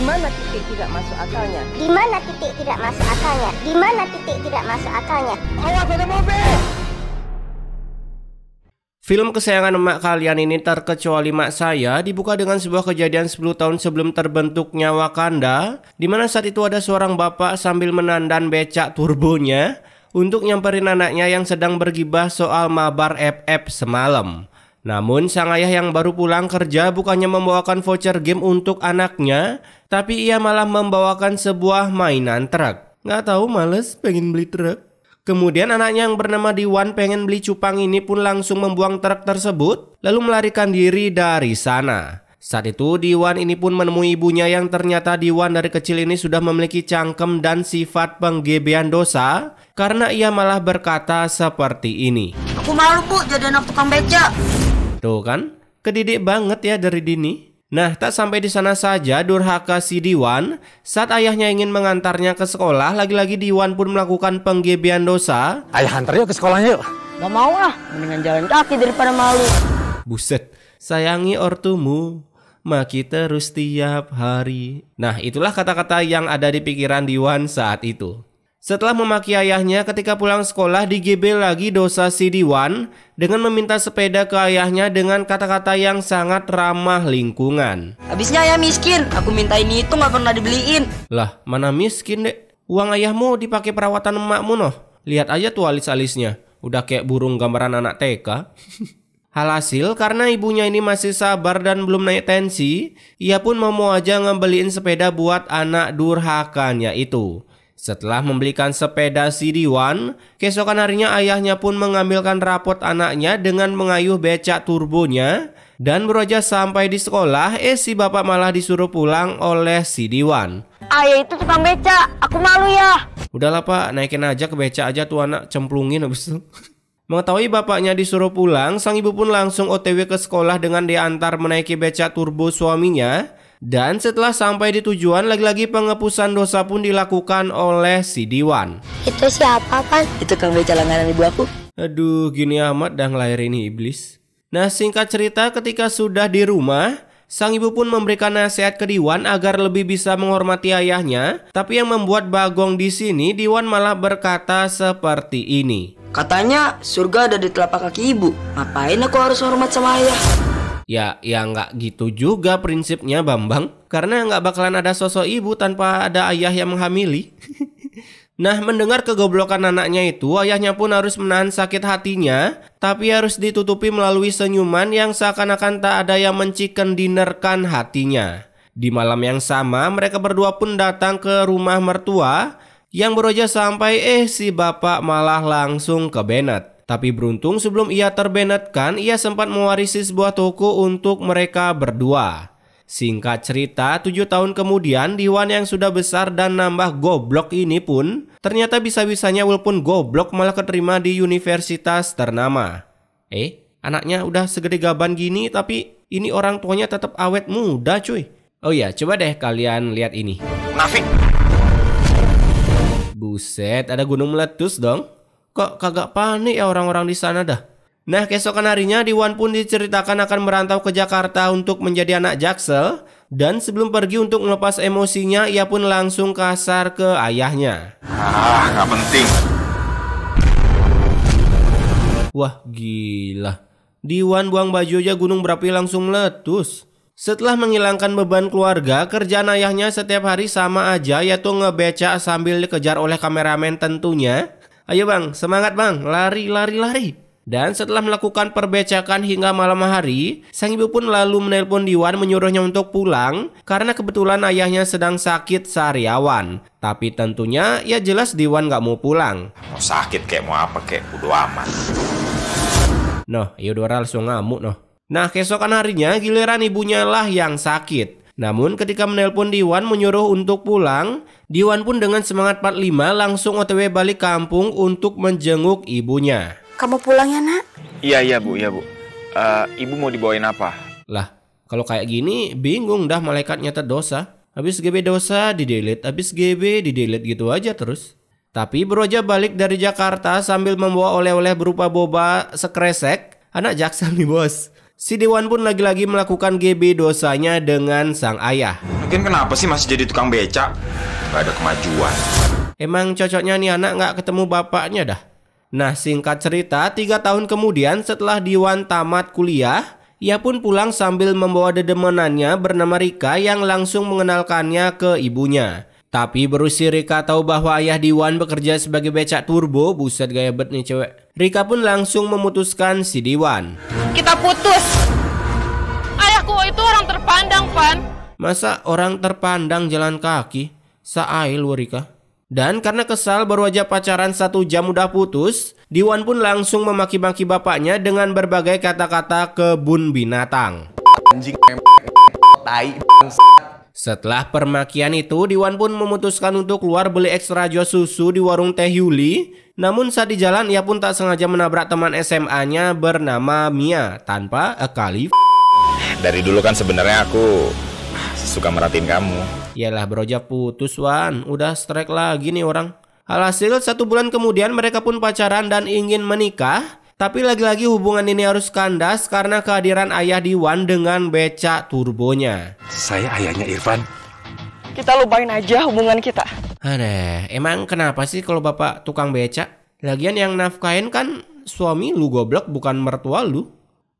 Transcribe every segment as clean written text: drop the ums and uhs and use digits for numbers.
mana titik tidak masuk akalnya? Di mana titik tidak masuk akalnya? Di mana titik tidak masuk akalnya? Awas ada mobil! Film kesayangan emak kalian ini terkecuali mak saya dibuka dengan sebuah kejadian 10 tahun sebelum terbentuknya Wakanda, di mana saat itu ada seorang bapak sambil menandan becak turbonya untuk nyamperin anaknya yang sedang bergibah soal mabar FF semalam. Namun sang ayah yang baru pulang kerja bukannya membawakan voucher game untuk anaknya, tapi ia malah membawakan sebuah mainan truk. Nggak tahu, males pengen beli truk. Kemudian anaknya yang bernama Diwan pengen beli cupang ini pun langsung membuang truk tersebut lalu melarikan diri dari sana. Saat itu Diwan ini pun menemui ibunya yang ternyata Diwan dari kecil ini sudah memiliki cangkem dan sifat penggebean dosa karena ia malah berkata seperti ini. Aku malu bu jadi anak tukang beca. Tuh kan, kedidik banget ya dari dini. Nah, tak sampai di sana saja durhaka si Diwan. Saat ayahnya ingin mengantarnya ke sekolah, lagi-lagi Diwan pun melakukan penggebean dosa. Ayah antar yuk ke sekolahnya yuk. Gak mau ah, mendingan jalan kaki daripada malu. Buset, sayangi ortumu, maki terus tiap hari. Nah, itulah kata-kata yang ada di pikiran Diwan saat itu. Setelah memaki ayahnya ketika pulang sekolah, digebel lagi dosa si Diwan dengan meminta sepeda ke ayahnya dengan kata-kata yang sangat ramah lingkungan. Habisnya ayah miskin, aku minta ini itu gak pernah dibeliin. Lah, mana miskin dek? Uang ayahmu dipakai perawatan emakmu noh. Lihat aja tuh alis-alisnya, udah kayak burung gambaran anak TK. Alhasil karena ibunya ini masih sabar dan belum naik tensi, ia pun mau aja ngembeliin sepeda buat anak durhakanya itu. Setelah membelikan sepeda si Diwan, keesokan harinya ayahnya pun mengambilkan rapot anaknya dengan mengayuh becak turbonya. Dan baru aja sampai di sekolah, si bapak malah disuruh pulang oleh si Diwan. Ayah itu tukang beca, aku malu ya. Udahlah pak, naikin aja ke becak aja tuh anak, cemplungin habis itu. Mengetahui bapaknya disuruh pulang, sang ibu pun langsung OTW ke sekolah dengan diantar menaiki becak turbo suaminya. Dan setelah sampai di tujuan, lagi-lagi pengepusan dosa pun dilakukan oleh si Diwan. Itu siapa, Pan? Itu tukang beca langganan ibu aku. Aduh, gini amat dah ngelahirin iblis. Nah, singkat cerita ketika sudah di rumah, sang ibu pun memberikan nasihat ke Diwan agar lebih bisa menghormati ayahnya. Tapi yang membuat bagong di sini, Diwan malah berkata seperti ini. Katanya surga ada di telapak kaki ibu. Ngapain aku harus hormat sama ayah? Ya nggak gitu juga prinsipnya Bambang. Karena nggak bakalan ada sosok ibu tanpa ada ayah yang menghamili. Nah, mendengar kegoblokan anaknya itu, ayahnya pun harus menahan sakit hatinya. Tapi harus ditutupi melalui senyuman yang seakan-akan tak ada yang menciken dinerkan hatinya. Di malam yang sama, mereka berdua pun datang ke rumah mertua. Yang baru aja sampai, si bapak malah langsung ke Bennett. Tapi beruntung sebelum ia terbennetkan, ia sempat mewarisi sebuah toko untuk mereka berdua. Singkat cerita, 7 tahun kemudian, Diwan yang sudah besar dan nambah goblok ini pun ternyata bisa-bisanya walaupun goblok malah keterima di universitas ternama. Anaknya udah segede gaban gini tapi ini orang tuanya tetap awet muda cuy. Oh iya, coba deh kalian lihat ini. Nafik. Buset, ada gunung meletus dong. Kok kagak panik ya orang-orang di sana dah. Nah, keesokan harinya Diwan pun diceritakan akan merantau ke Jakarta untuk menjadi anak Jaksel. Dan sebelum pergi untuk melepas emosinya, ia pun langsung kasar ke ayahnya. Gak penting. Wah, gila. Diwan buang baju aja gunung berapi langsung meletus. Setelah menghilangkan beban keluarga, kerjaan ayahnya setiap hari sama aja, yaitu ngebeca sambil dikejar oleh kameramen tentunya. Ayo bang, semangat bang, lari. Dan setelah melakukan perbecakan hingga malam hari, sang ibu pun lalu menelpon Diwan menyuruhnya untuk pulang karena kebetulan ayahnya sedang sakit sariawan. Tapi tentunya ya jelas Diwan gak mau pulang. Mau sakit kayak mau apa kayak udah aman. Noh, Yudora langsung ngamuk noh. Nah, keesokan harinya giliran ibunya lah yang sakit. Namun ketika menelpon Diwan menyuruh untuk pulang, Diwan pun dengan semangat 45 langsung OTW balik kampung untuk menjenguk ibunya. Kamu pulang ya, Nak? Iya bu. Ibu mau dibawain apa? Lah, kalau kayak gini bingung dah malaikatnya terdosa. Habis GB dosa di-delete, habis GB di-delete gitu aja terus. Tapi baru aja balik dari Jakarta sambil membawa oleh-oleh berupa boba sekresek. Anak Jaksel nih bos. si Dewan pun lagi-lagi melakukan GB dosanya dengan sang ayah. Mungkin kenapa sih masih jadi tukang becak? Gak ada kemajuan. Emang cocoknya nih anak nggak ketemu bapaknya dah. Nah, singkat cerita, 3 tahun kemudian setelah Diwan tamat kuliah, ia pun pulang sambil membawa dedemenannya bernama Rika yang langsung mengenalkannya ke ibunya. Tapi baru si Rika tahu bahwa ayah Diwan bekerja sebagai becak turbo, buset gaya bet nih cewek. Rika pun langsung memutuskan si Diwan. Kita putus. Ayahku itu orang terpandang, Pan. Masa orang terpandang jalan kaki? Saai lu Rika. Dan karena kesal baru aja pacaran 1 jam udah putus, Diwan pun langsung memaki-maki bapaknya dengan berbagai kata-kata kebun binatang. Anjing tai. Setelah permakian itu, Diwan pun memutuskan untuk keluar beli ekstra jos susu di warung Teh Yuli. Namun saat di jalan ia pun tak sengaja menabrak teman SMA-nya bernama Mia tanpa kali. Dari dulu kan sebenarnya aku suka merhatiin kamu. Yalah beroja putus Wan, udah strike lagi nih orang. Alhasil 1 bulan kemudian mereka pun pacaran dan ingin menikah. Tapi lagi-lagi hubungan ini harus kandas karena kehadiran ayah Diwan dengan becak turbonya. Saya ayahnya Irfan. Kita lupain aja hubungan kita. Aneh, emang kenapa sih kalau bapak tukang becak? Lagian yang nafkahin kan suami lu goblok, bukan mertua lu.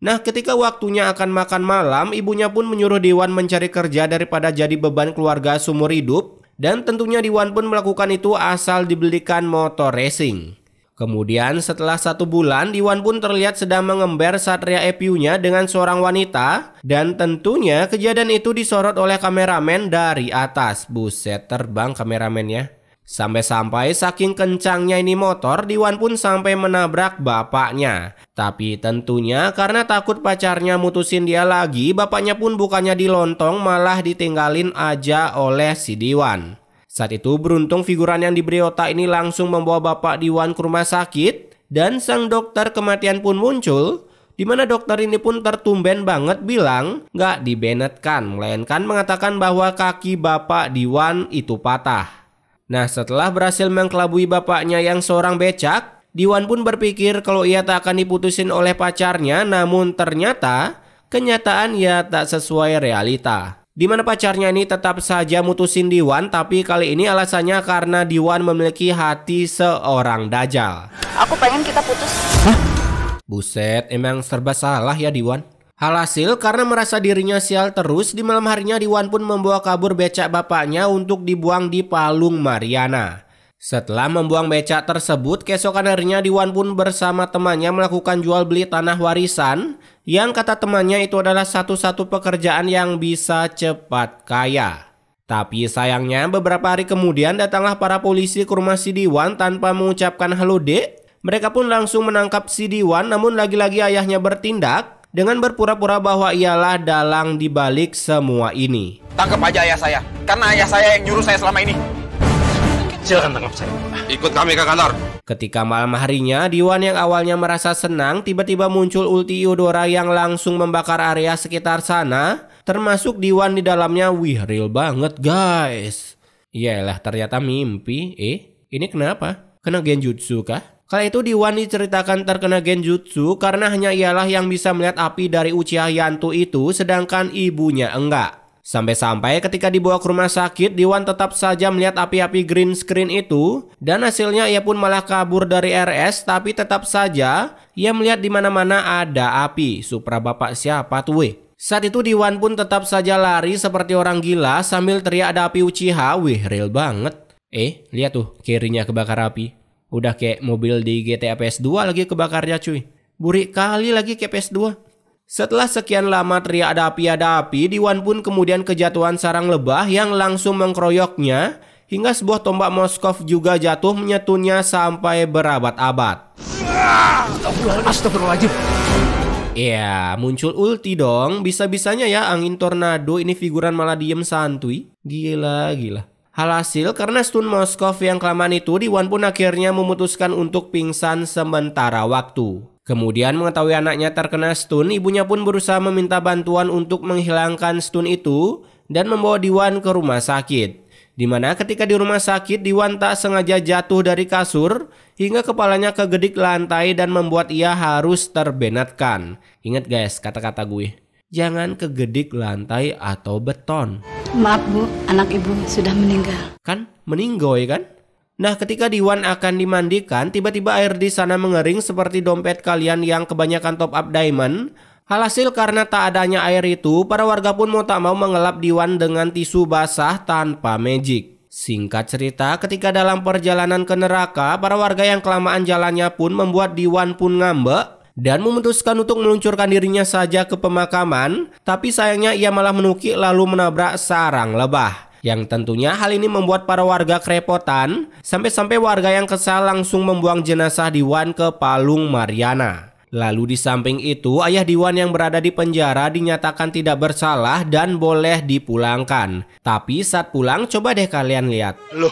Nah, ketika waktunya akan makan malam, ibunya pun menyuruh Diwan mencari kerja daripada jadi beban keluarga seumur hidup. Dan tentunya Diwan pun melakukan itu asal dibelikan motor racing. Kemudian setelah 1 bulan, Diwan pun terlihat sedang mengember Satria EPU-nya dengan seorang wanita. Dan tentunya kejadian itu disorot oleh kameramen dari atas. Buset, terbang kameramennya. Sampai-sampai saking kencangnya ini motor, Diwan pun sampai menabrak bapaknya. Tapi tentunya karena takut pacarnya mutusin dia lagi, bapaknya pun bukannya dilontong malah ditinggalin aja oleh si Diwan. Saat itu beruntung figuran yang diberi otak ini langsung membawa bapak Diwan ke rumah sakit. Dan sang dokter kematian pun muncul, di mana dokter ini pun tertumben banget bilang nggak dibenetkan, melainkan mengatakan bahwa kaki bapak Diwan itu patah. Nah, setelah berhasil mengkelabui bapaknya yang seorang becak, Diwan pun berpikir kalau ia tak akan diputusin oleh pacarnya, namun ternyata kenyataan ya tak sesuai realita. Di mana pacarnya ini tetap saja mutusin Diwan, tapi kali ini alasannya karena Diwan memiliki hati seorang dajal. Aku pengen kita putus. Buset, emang serba salah ya Diwan. Alhasil karena merasa dirinya sial terus, di malam harinya Diwan pun membawa kabur becak bapaknya untuk dibuang di Palung Mariana. Setelah membuang becak tersebut, keesokan harinya Diwan pun bersama temannya melakukan jual beli tanah warisan yang kata temannya itu adalah satu-satu pekerjaan yang bisa cepat kaya. Tapi sayangnya beberapa hari kemudian datanglah para polisi ke rumah si Diwan tanpa mengucapkan halo dek. Mereka pun langsung menangkap si Diwan, namun lagi-lagi ayahnya bertindak dengan berpura-pura bahwa ialah dalang dibalik semua ini. Tangkap aja ayah saya, karena ayah saya yang nyuruh saya selama ini. Silakan tangkap saya. Ikut kami ke kantor. Ketika malam harinya, Diwan yang awalnya merasa senang, tiba-tiba muncul ulti Eudora yang langsung membakar area sekitar sana, termasuk Diwan di dalamnya. Wih, real banget guys. Iyalah, ternyata mimpi. Ini kenapa? Kena genjutsu kah? Kala itu Diwan diceritakan terkena genjutsu karena hanya ialah yang bisa melihat api dari Uchiha Yanto itu, sedangkan ibunya enggak. Sampai-sampai ketika dibawa ke rumah sakit, Diwan tetap saja melihat api-api green screen itu, dan hasilnya ia pun malah kabur dari RS, tapi tetap saja ia melihat di mana-mana ada api. Supra bapak siapa tuh weh? Saat itu Diwan pun tetap saja lari seperti orang gila sambil teriak ada api Uchiha. Wih, real banget. Lihat tuh kirinya kebakar api. Udah kayak mobil di GTA PS2 lagi kebakarnya cuy. Burik kali lagi kayak PS2. Setelah sekian lama teriak ada api, Diwan pun kemudian kejatuhan sarang lebah yang langsung mengkeroyoknya. Hingga sebuah tombak Moskov juga jatuh menyetunnya sampai berabad-abad. Astagfirullahaladzim. Ya, muncul ulti dong. Bisa-bisanya ya angin tornado ini figuran malah diem santuy. Gila. Alhasil karena stun Moskov yang kelamaan itu, Diwan pun akhirnya memutuskan untuk pingsan sementara waktu. Kemudian mengetahui anaknya terkena stun, ibunya pun berusaha meminta bantuan untuk menghilangkan stun itu dan membawa Diwan ke rumah sakit. Dimana ketika di rumah sakit, Diwan tak sengaja jatuh dari kasur hingga kepalanya kegedik lantai dan membuat ia harus terbenatkan. Ingat guys kata-kata gue, jangan kegedik lantai atau beton. Maaf Bu, anak ibu sudah meninggal. Kan meninggoy kan? Nah ketika Diwan akan dimandikan, tiba-tiba air di sana mengering seperti dompet kalian yang kebanyakan top up diamond. Alhasil karena tak adanya air itu, para warga pun mau tak mau mengelap Diwan dengan tisu basah tanpa magic. Singkat cerita, ketika dalam perjalanan ke neraka, para warga yang kelamaan jalannya pun membuat Diwan pun ngambek dan memutuskan untuk meluncurkan dirinya saja ke pemakaman. Tapi sayangnya ia malah menukik lalu menabrak sarang lebah. Yang tentunya hal ini membuat para warga kerepotan, sampai-sampai warga yang kesal langsung membuang jenazah Diwan ke Palung Mariana. Lalu di samping itu, ayah Diwan yang berada di penjara dinyatakan tidak bersalah dan boleh dipulangkan. Tapi saat pulang, coba deh kalian lihat. Loh,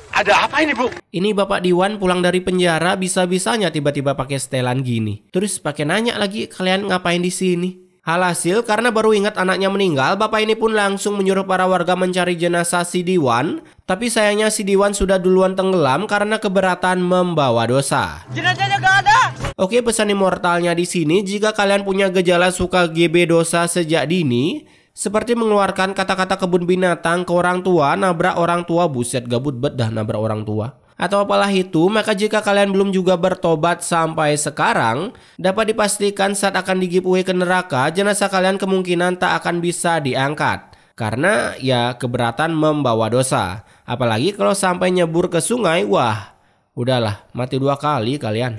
ada apa ini Bu? Ini Bapak Diwan pulang dari penjara bisa-bisanya tiba-tiba pakai setelan gini. Terus pakai nanya lagi, kalian ngapain di sini? Alhasil karena baru ingat anaknya meninggal, bapak ini pun langsung menyuruh para warga mencari jenazah si Diwan. Tapi sayangnya si Diwan sudah duluan tenggelam karena keberatan membawa dosa. Jenazahnya gak ada. Oke, pesan immortalnya di sini, jika kalian punya gejala suka GB dosa sejak dini, seperti mengeluarkan kata-kata kebun binatang ke orang tua, nabrak orang tua, buset gabut bet dah nabrak orang tua, atau apalah itu, maka jika kalian belum juga bertobat sampai sekarang, dapat dipastikan saat akan di giveaway ke neraka, jenazah kalian kemungkinan tak akan bisa diangkat. Karena ya keberatan membawa dosa. Apalagi kalau sampai nyebur ke sungai, wah udahlah mati 2 kali kalian.